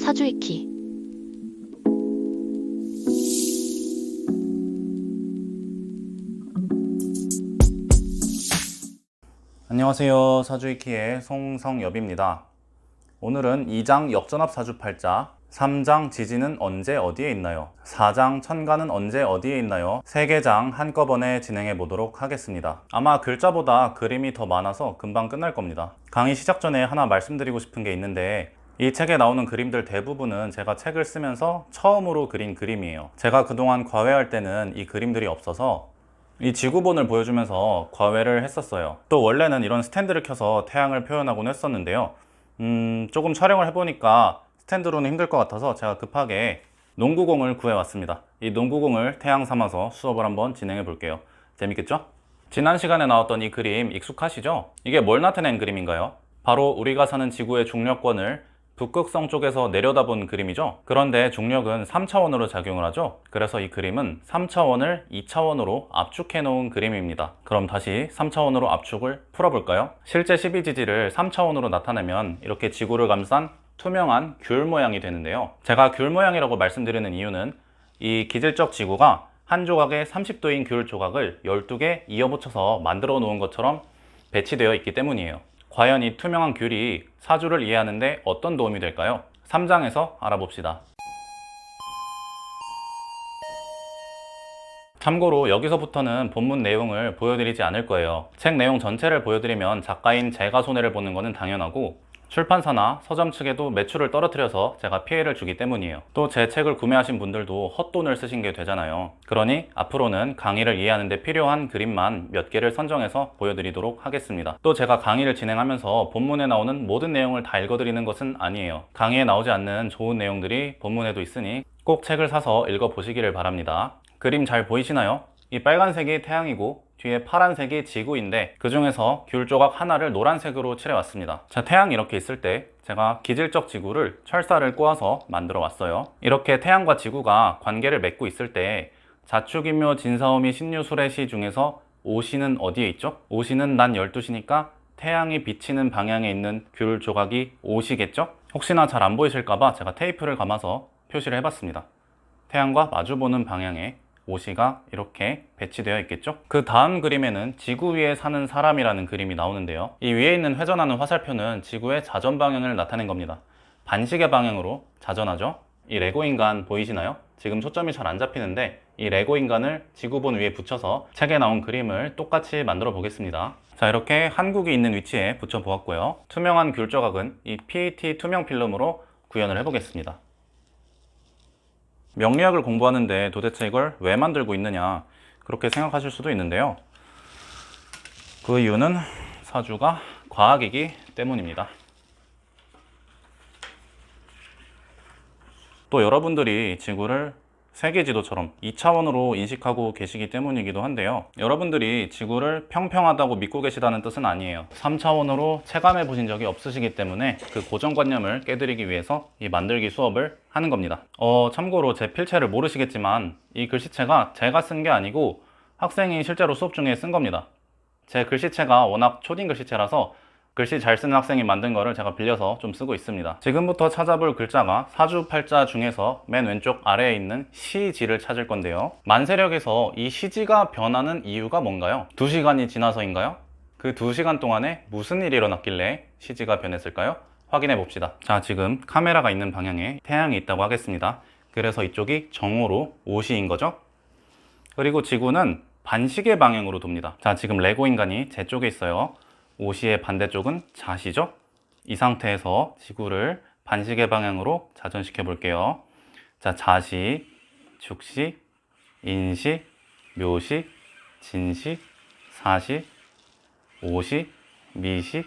사주익히. 안녕하세요. 사주익희의 송성엽입니다. 오늘은 2장 역전합 사주팔자, 3장 지지는 언제 어디에 있나요? 4장 천간은 언제 어디에 있나요? 3개 장 한꺼번에 진행해 보도록 하겠습니다. 아마 글자보다 그림이 더 많아서 금방 끝날 겁니다. 강의 시작 전에 하나 말씀드리고 싶은 게 있는데, 이 책에 나오는 그림들 대부분은 제가 책을 쓰면서 처음으로 그린 그림이에요. 제가 그동안 과외할 때는 이 그림들이 없어서 이 지구본을 보여주면서 과외를 했었어요. 또 원래는 이런 스탠드를 켜서 태양을 표현하곤 했었는데요. 조금 촬영을 해보니까 스탠드로는 힘들 것 같아서 제가 급하게 농구공을 구해왔습니다. 이 농구공을 태양 삼아서 수업을 한번 진행해 볼게요. 재밌겠죠? 지난 시간에 나왔던 이 그림 익숙하시죠? 이게 뭘 나타낸 그림인가요? 바로 우리가 사는 지구의 중력권을 북극성 쪽에서 내려다본 그림이죠. 그런데 중력은 3차원으로 작용을 하죠. 그래서 이 그림은 3차원을 2차원으로 압축해 놓은 그림입니다. 그럼 다시 3차원으로 압축을 풀어볼까요? 실제 12지지를 3차원으로 나타내면 이렇게 지구를 감싼 투명한 귤 모양이 되는데요. 제가 귤 모양이라고 말씀드리는 이유는 이 기질적 지구가 한 조각에 30도인 귤 조각을 12개 이어붙여서 만들어 놓은 것처럼 배치되어 있기 때문이에요. 과연 이 투명한 귤이 사주를 이해하는 데 어떤 도움이 될까요? 3장에서 알아봅시다. 참고로 여기서부터는 본문 내용을 보여드리지 않을 거예요. 책 내용 전체를 보여드리면 작가인 제가 손해를 보는 것은 당연하고 출판사나 서점 측에도 매출을 떨어뜨려서 제가 피해를 주기 때문이에요. 또 제 책을 구매하신 분들도 헛돈을 쓰신 게 되잖아요. 그러니 앞으로는 강의를 이해하는 데 필요한 그림만 몇 개를 선정해서 보여드리도록 하겠습니다. 또 제가 강의를 진행하면서 본문에 나오는 모든 내용을 다 읽어드리는 것은 아니에요. 강의에 나오지 않는 좋은 내용들이 본문에도 있으니 꼭 책을 사서 읽어보시기를 바랍니다. 그림 잘 보이시나요? 이 빨간색이 태양이고 뒤에 파란색이 지구인데 그 중에서 귤 조각 하나를 노란색으로 칠해왔습니다. 자, 태양이 이렇게 있을 때 제가 기질적 지구를 철사를 꼬아서 만들어 왔어요. 이렇게 태양과 지구가 관계를 맺고 있을 때 자축인묘 진사오미 신유술의 중에서 오시는 어디에 있죠? 오시는 난 12시니까 태양이 비치는 방향에 있는 귤 조각이 오시겠죠? 혹시나 잘 안 보이실까봐 제가 테이프를 감아서 표시를 해봤습니다. 태양과 마주보는 방향에 오시가 이렇게 배치되어 있겠죠? 그 다음 그림에는 지구 위에 사는 사람이라는 그림이 나오는데요. 이 위에 있는 회전하는 화살표는 지구의 자전 방향을 나타낸 겁니다. 반시계 방향으로 자전하죠? 이 레고 인간 보이시나요? 지금 초점이 잘 안 잡히는데 이 레고 인간을 지구본 위에 붙여서 책에 나온 그림을 똑같이 만들어 보겠습니다. 자, 이렇게 한국이 있는 위치에 붙여 보았고요. 투명한 귤 조각은 이 PET 투명 필름으로 구현을 해 보겠습니다. 명리학을 공부하는데 도대체 이걸 왜 만들고 있느냐, 그렇게 생각하실 수도 있는데요. 그 이유는 사주가 과학이기 때문입니다. 또 여러분들이 지구를 세계지도처럼 2차원으로 인식하고 계시기 때문이기도 한데요. 여러분들이 지구를 평평하다고 믿고 계시다는 뜻은 아니에요. 3차원으로 체감해 보신 적이 없으시기 때문에 그 고정관념을 깨드리기 위해서 이 만들기 수업을 하는 겁니다. 참고로 제 필체를 모르시겠지만 이 글씨체가 제가 쓴 게 아니고 학생이 실제로 수업 중에 쓴 겁니다. 제 글씨체가 워낙 초딩 글씨체라서 글씨 잘 쓰는 학생이 만든 거를 제가 빌려서 좀 쓰고 있습니다. 지금부터 찾아볼 글자가 사주팔자 중에서 맨 왼쪽 아래에 있는 시지를 찾을 건데요. 만세력에서 이 시지가 변하는 이유가 뭔가요? 2시간이 지나서인가요? 그 2시간 동안에 무슨 일이 일어났길래 시지가 변했을까요? 확인해 봅시다. 자, 지금 카메라가 있는 방향에 태양이 있다고 하겠습니다. 그래서 이쪽이 정오로 오시인 거죠. 그리고 지구는 반시계 방향으로 돕니다. 자, 지금 레고 인간이 제 쪽에 있어요. 오시의 반대쪽은 자시죠? 이 상태에서 지구를 반시계 방향으로 자전시켜 볼게요. 자, 자시, 축시, 인시, 묘시, 진시, 사시, 오시, 미시,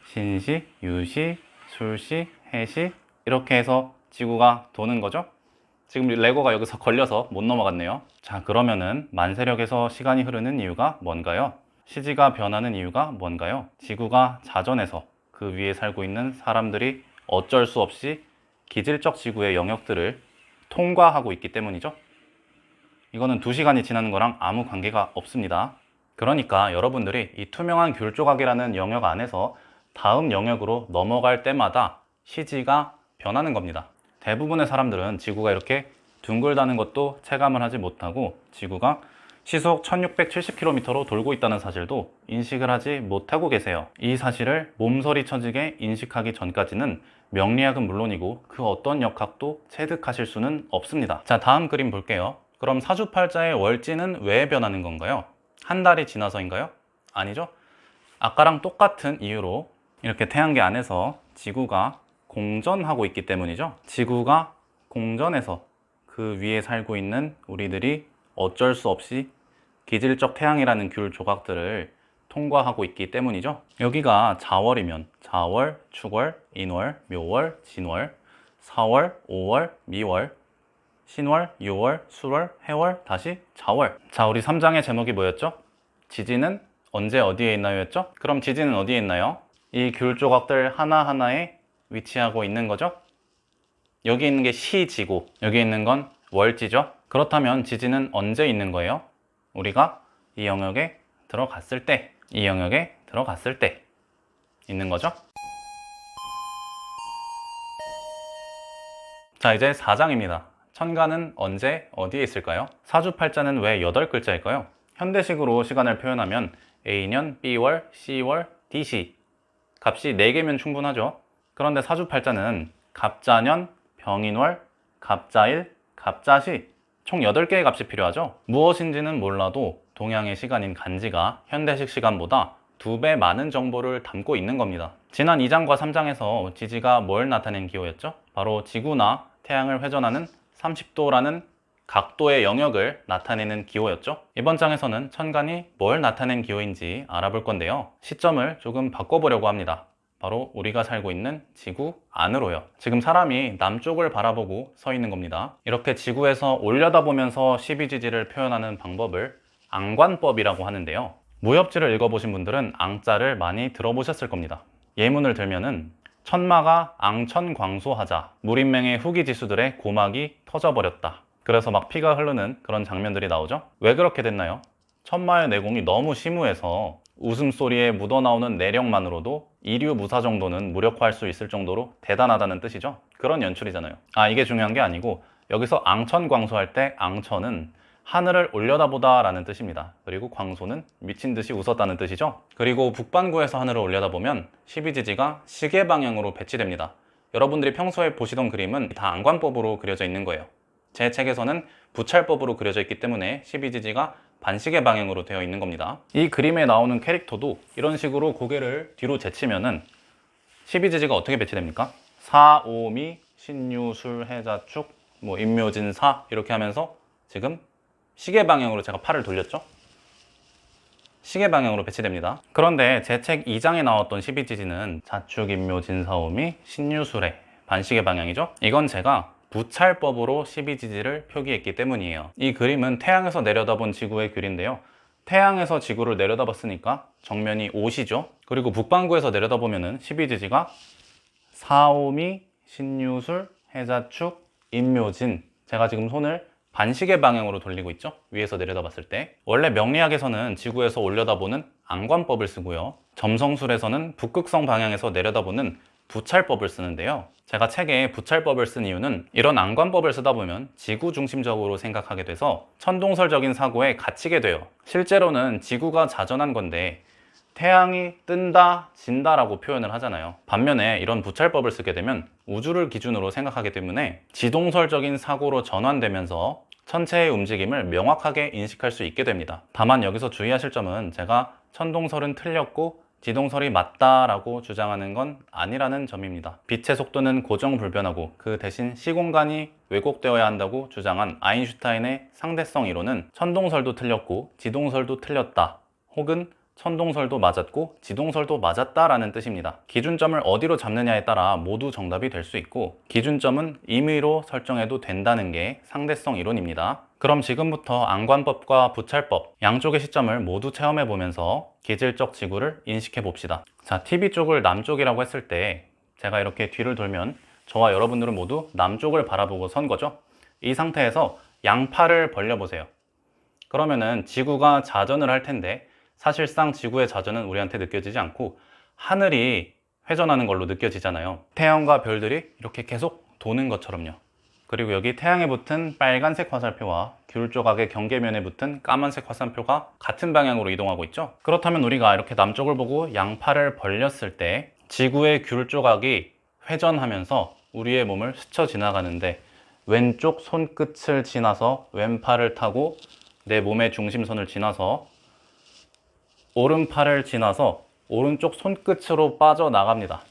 신시, 유시, 술시, 해시, 이렇게 해서 지구가 도는 거죠. 지금 레고가 여기서 걸려서 못 넘어갔네요. 자, 그러면은 만세력에서 시간이 흐르는 이유가 뭔가요? 시지가 변하는 이유가 뭔가요? 지구가 자전해서 그 위에 살고 있는 사람들이 어쩔 수 없이 기질적 지구의 영역들을 통과하고 있기 때문이죠. 이거는 2시간이 지나는 거랑 아무 관계가 없습니다. 그러니까 여러분들이 이 투명한 귤 조각이라는 영역 안에서 다음 영역으로 넘어갈 때마다 시지가 변하는 겁니다. 대부분의 사람들은 지구가 이렇게 둥글다는 것도 체감을 하지 못하고 지구가 시속 1670km로 돌고 있다는 사실도 인식을 하지 못하고 계세요. 이 사실을 몸서리쳐지게 인식하기 전까지는 명리학은 물론이고 그 어떤 역학도 체득하실 수는 없습니다. 자, 다음 그림 볼게요. 그럼 사주팔자의 월지는 왜 변하는 건가요? 한 달이 지나서인가요? 아니죠. 아까랑 똑같은 이유로 이렇게 태양계 안에서 지구가 공전하고 있기 때문이죠. 지구가 공전해서 그 위에 살고 있는 우리들이 어쩔 수 없이 기질적 태양이라는 귤 조각들을 통과하고 있기 때문이죠. 여기가 자월이면 자월, 축월, 인월, 묘월, 진월, 4월, 5월, 미월, 신월, 유월, 수월, 해월, 다시 자월. 자, 우리 3장의 제목이 뭐였죠? 지진은 언제 어디에 있나요? 였죠? 그럼 지진은 어디에 있나요? 이 귤 조각들 하나하나에 위치하고 있는 거죠? 여기 있는 게 시지고 여기 있는 건 월지죠? 그렇다면 지진은 언제 있는 거예요? 우리가 이 영역에 들어갔을 때, 이 영역에 들어갔을 때 있는 거죠? 자, 이제 4장입니다. 천간은 언제 어디에 있을까요? 사주팔자는 왜 8글자일까요? 현대식으로 시간을 표현하면 A년, B월, C월, DC 값이 4개면 충분하죠. 그런데 사주팔자는 갑자년, 병인월, 갑자일, 갑자시 총 8개의 값이 필요하죠. 무엇인지는 몰라도 동양의 시간인 간지가 현대식 시간보다 2배 많은 정보를 담고 있는 겁니다. 지난 2장과 3장에서 지지가 뭘 나타낸 기호였죠? 바로 지구나 태양을 회전하는 30도라는 각도의 영역을 나타내는 기호였죠. 이번 장에서는 천간이 뭘 나타낸 기호인지 알아볼 건데요. 시점을 조금 바꿔보려고 합니다. 바로 우리가 살고 있는 지구 안으로요. 지금 사람이 남쪽을 바라보고 서 있는 겁니다. 이렇게 지구에서 올려다보면서 12지지를 표현하는 방법을 앙관법이라고 하는데요. 무협지를 읽어보신 분들은 앙자를 많이 들어보셨을 겁니다. 예문을 들면은 천마가 앙천광소하자 무린맹의 후기지수들의 고막이 터져버렸다. 그래서 막 피가 흐르는 그런 장면들이 나오죠. 왜 그렇게 됐나요? 천마의 내공이 너무 심오해서 웃음소리에 묻어나오는 내력만으로도 이류 무사 정도는 무력화할 수 있을 정도로 대단하다는 뜻이죠. 그런 연출이잖아요. 아, 이게 중요한 게 아니고 여기서 앙천광소할 때 앙천은 하늘을 올려다보다 라는 뜻입니다. 그리고 광소는 미친듯이 웃었다는 뜻이죠. 그리고 북반구에서 하늘을 올려다보면 12지지가 시계 방향으로 배치됩니다. 여러분들이 평소에 보시던 그림은 다 앙관법으로 그려져 있는 거예요. 제 책에서는 부찰법으로 그려져 있기 때문에 12지지가 반시계 방향으로 되어 있는 겁니다. 이 그림에 나오는 캐릭터도 이런 식으로 고개를 뒤로 제치면은 12지지가 어떻게 배치됩니까? 사, 오, 미, 신유, 술, 해자, 축, 임묘진, 사 이렇게 하면서 지금 시계 방향으로 제가 팔을 돌렸죠? 시계 방향으로 배치됩니다. 그런데 제 책 2장에 나왔던 12지지는 자축, 임묘, 진사오미, 신유술의 반시계 방향이죠? 이건 제가 부찰법으로 12지지를 표기했기 때문이에요. 이 그림은 태양에서 내려다본 지구의 귤인데요. 태양에서 지구를 내려다봤으니까 정면이 옷이죠. 그리고 북반구에서 내려다보면은 12지지가 사오미, 신유술, 해자축, 임묘진 제가 지금 손을 반시계 방향으로 돌리고 있죠. 위에서 내려다봤을 때 원래 명리학에서는 지구에서 올려다보는 앙관법을 쓰고요. 점성술에서는 북극성 방향에서 내려다보는 부찰법을 쓰는데요. 제가 책에 부찰법을 쓴 이유는 이런 앙관법을 쓰다 보면 지구 중심적으로 생각하게 돼서 천동설적인 사고에 갇히게 돼요. 실제로는 지구가 자전한 건데 태양이 뜬다, 진다라고 표현을 하잖아요. 반면에 이런 부찰법을 쓰게 되면 우주를 기준으로 생각하기 때문에 지동설적인 사고로 전환되면서 천체의 움직임을 명확하게 인식할 수 있게 됩니다. 다만 여기서 주의하실 점은 제가 천동설은 틀렸고 지동설이 맞다라고 주장하는 건 아니라는 점입니다. 빛의 속도는 고정불변하고 그 대신 시공간이 왜곡되어야 한다고 주장한 아인슈타인의 상대성 이론은 천동설도 틀렸고 지동설도 틀렸다. 혹은 천동설도 맞았고 지동설도 맞았다라는 뜻입니다. 기준점을 어디로 잡느냐에 따라 모두 정답이 될 수 있고 기준점은 임의로 설정해도 된다는 게 상대성 이론입니다. 그럼 지금부터 앙관법과 부찰법 양쪽의 시점을 모두 체험해 보면서 기질적 지구를 인식해 봅시다. 자, TV 쪽을 남쪽이라고 했을 때 제가 이렇게 뒤를 돌면 저와 여러분들은 모두 남쪽을 바라보고 선 거죠. 이 상태에서 양팔을 벌려 보세요. 그러면은 지구가 자전을 할 텐데 사실상 지구의 자전은 우리한테 느껴지지 않고 하늘이 회전하는 걸로 느껴지잖아요. 태양과 별들이 이렇게 계속 도는 것처럼요. 그리고 여기 태양에 붙은 빨간색 화살표와 귤 조각의 경계면에 붙은 까만색 화살표가 같은 방향으로 이동하고 있죠. 그렇다면 우리가 이렇게 남쪽을 보고 양팔을 벌렸을 때 지구의 귤 조각이 회전하면서 우리의 몸을 스쳐 지나가는데 왼쪽 손끝을 지나서 왼팔을 타고 내 몸의 중심선을 지나서 오른팔을 지나서 오른쪽 손끝으로 빠져나갑니다.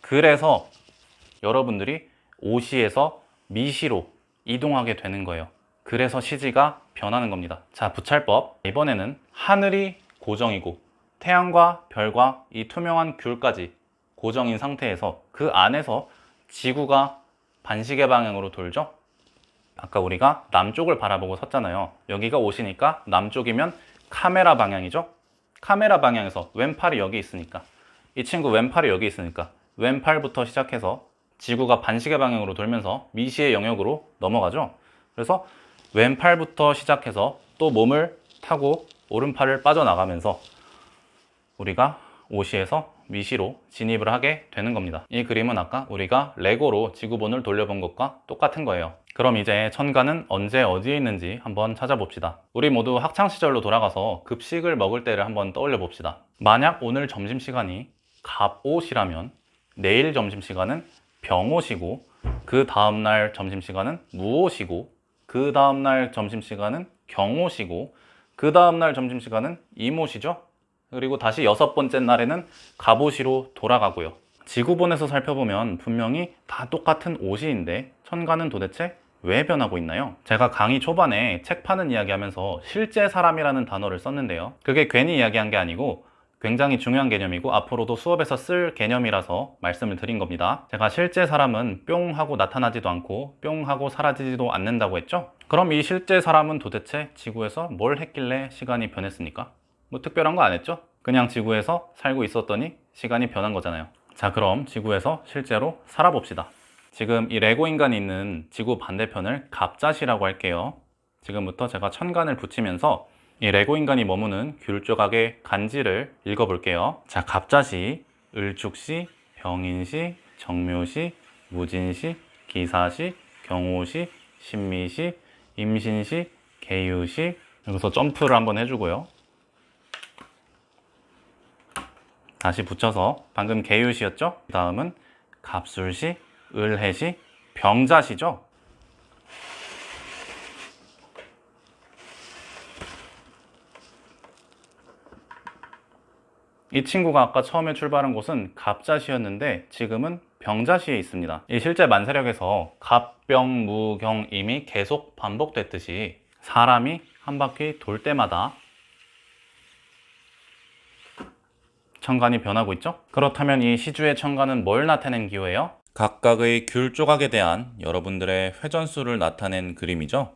그래서 여러분들이 오시에서 미시로 이동하게 되는 거예요. 그래서 시지가 변하는 겁니다. 자, 부찰법. 이번에는 하늘이 고정이고 태양과 별과 이 투명한 귤까지 고정인 상태에서 그 안에서 지구가 반시계 방향으로 돌죠. 아까 우리가 남쪽을 바라보고 섰잖아요. 여기가 오시니까 남쪽이면 카메라 방향이죠. 카메라 방향에서 왼팔이 여기 있으니까 이 친구 왼팔이 여기 있으니까 왼팔부터 시작해서 지구가 반시계 방향으로 돌면서 미시의 영역으로 넘어가죠. 그래서 왼팔부터 시작해서 또 몸을 타고 오른팔을 빠져나가면서 우리가 오시에서 미시로 진입을 하게 되는 겁니다. 이 그림은 아까 우리가 레고로 지구본을 돌려본 것과 똑같은 거예요. 그럼 이제 천간은 언제 어디에 있는지 한번 찾아봅시다. 우리 모두 학창시절로 돌아가서 급식을 먹을 때를 한번 떠올려 봅시다. 만약 오늘 점심시간이 갑옷이라면 내일 점심시간은 병옷이고 그 다음날 점심시간은 무옷이고 그 다음날 점심시간은 경옷이고 그 다음날 점심시간은 임옷이죠. 그리고 다시 6번째 날에는 갑옷이로 돌아가고요. 지구본에서 살펴보면 분명히 다 똑같은 옷이인데 천간은 도대체 왜 변하고 있나요? 제가 강의 초반에 책 파는 이야기 하면서 실제 사람이라는 단어를 썼는데요. 그게 괜히 이야기한 게 아니고 굉장히 중요한 개념이고 앞으로도 수업에서 쓸 개념이라서 말씀을 드린 겁니다. 제가 실제 사람은 뿅 하고 나타나지도 않고 뿅 하고 사라지지도 않는다고 했죠? 그럼 이 실제 사람은 도대체 지구에서 뭘 했길래 시간이 변했습니까? 뭐 특별한 거 안 했죠? 그냥 지구에서 살고 있었더니 시간이 변한 거잖아요. 자, 그럼 지구에서 실제로 살아봅시다. 지금 이 레고 인간이 있는 지구 반대편을 갑자시라고 할게요. 지금부터 제가 천간을 붙이면서 이 레고 인간이 머무는 귤 조각의 간지를 읽어볼게요. 자, 갑자시, 을축시, 병인시, 정묘시, 무진시, 기사시, 경호시, 신미시, 임신시, 계유시. 여기서 점프를 한번 해주고요. 다시 붙여서 방금 계유시였죠? 다음은 갑술시, 을해시, 병자시죠? 이 친구가 아까 처음에 출발한 곳은 갑자시였는데 지금은 병자시에 있습니다. 이 실제 만세력에서 갑병, 무, 경, 임이 계속 반복됐듯이 사람이 한 바퀴 돌 때마다 천간이 변하고 있죠? 그렇다면 이 시주의 천간은 뭘 나타낸 기호예요? 각각의 귤 조각에 대한 여러분들의 회전수를 나타낸 그림이죠.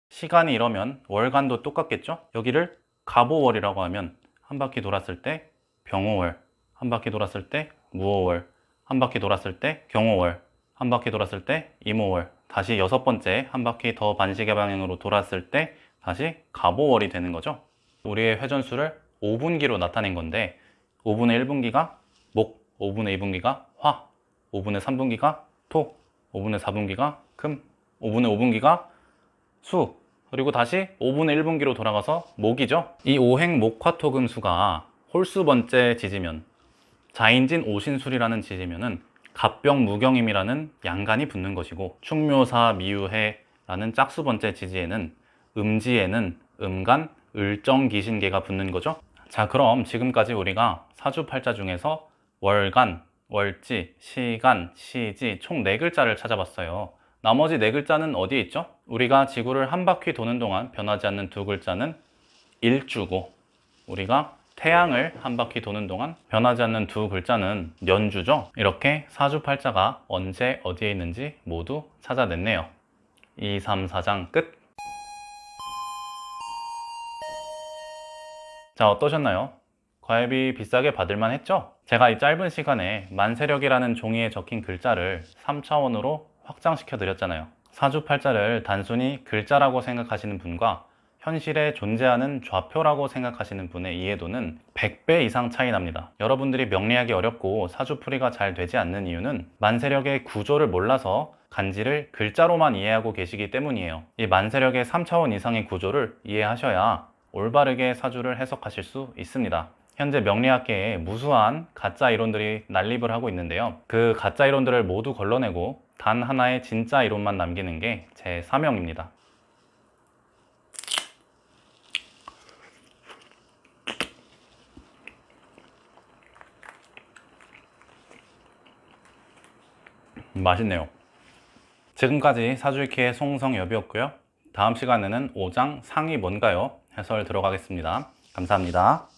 시간이 이러면 월간도 똑같겠죠? 여기를 갑오월이라고 하면 한 바퀴 돌았을 때 병오월, 한 바퀴 돌았을 때 무오월, 한 바퀴 돌았을 때 경오월, 한 바퀴 돌았을 때 임오월, 다시 6번째 한 바퀴 더 반시계 방향으로 돌았을 때 다시 갑오월이 되는 거죠. 우리의 회전수를 5분기로 나타낸 건데 5분의 1분기가 목, 5분의 2분기가 화, 5분의 3분기가 토, 5분의 4분기가 금, 5분의 5분기가 수, 그리고 다시 5분의 1분기로 돌아가서 목이죠. 이 오행 목화토금수가 홀수번째 지지면, 자인진 오신술이라는 지지면은 갑병 무경임이라는 양간이 붙는 것이고 충묘사 미유해라는 짝수번째 지지에는 음지에는 음간 을정기신계가 붙는 거죠. 자, 그럼 지금까지 우리가 사주팔자 중에서 월간, 월지, 시간, 시지 총 4글자를 찾아봤어요. 나머지 4글자는 어디에 있죠? 우리가 지구를 한 바퀴 도는 동안 변하지 않는 2글자는 일주고 우리가 태양을 한 바퀴 도는 동안 변하지 않는 2글자는 년주죠. 이렇게 사주팔자가 언제 어디에 있는지 모두 찾아냈네요. 2, 3, 4장 끝. 자, 어떠셨나요? 과외비 비싸게 받을만 했죠? 제가 이 짧은 시간에 만세력이라는 종이에 적힌 글자를 3차원으로 확장시켜 드렸잖아요. 사주팔자를 단순히 글자라고 생각하시는 분과 현실에 존재하는 좌표라고 생각하시는 분의 이해도는 100배 이상 차이 납니다. 여러분들이 명리하기 어렵고 사주풀이가 잘 되지 않는 이유는 만세력의 구조를 몰라서 간지를 글자로만 이해하고 계시기 때문이에요. 이 만세력의 3차원 이상의 구조를 이해하셔야 올바르게 사주를 해석하실 수 있습니다. 현재 명리학계에 무수한 가짜 이론들이 난립을 하고 있는데요. 그 가짜 이론들을 모두 걸러내고 단 하나의 진짜 이론만 남기는 게 제 사명입니다. 맛있네요. 지금까지 사주이키의 송성엽이었고요. 다음 시간에는 5장 상이 뭔가요? 해설 들어가겠습니다. 감사합니다.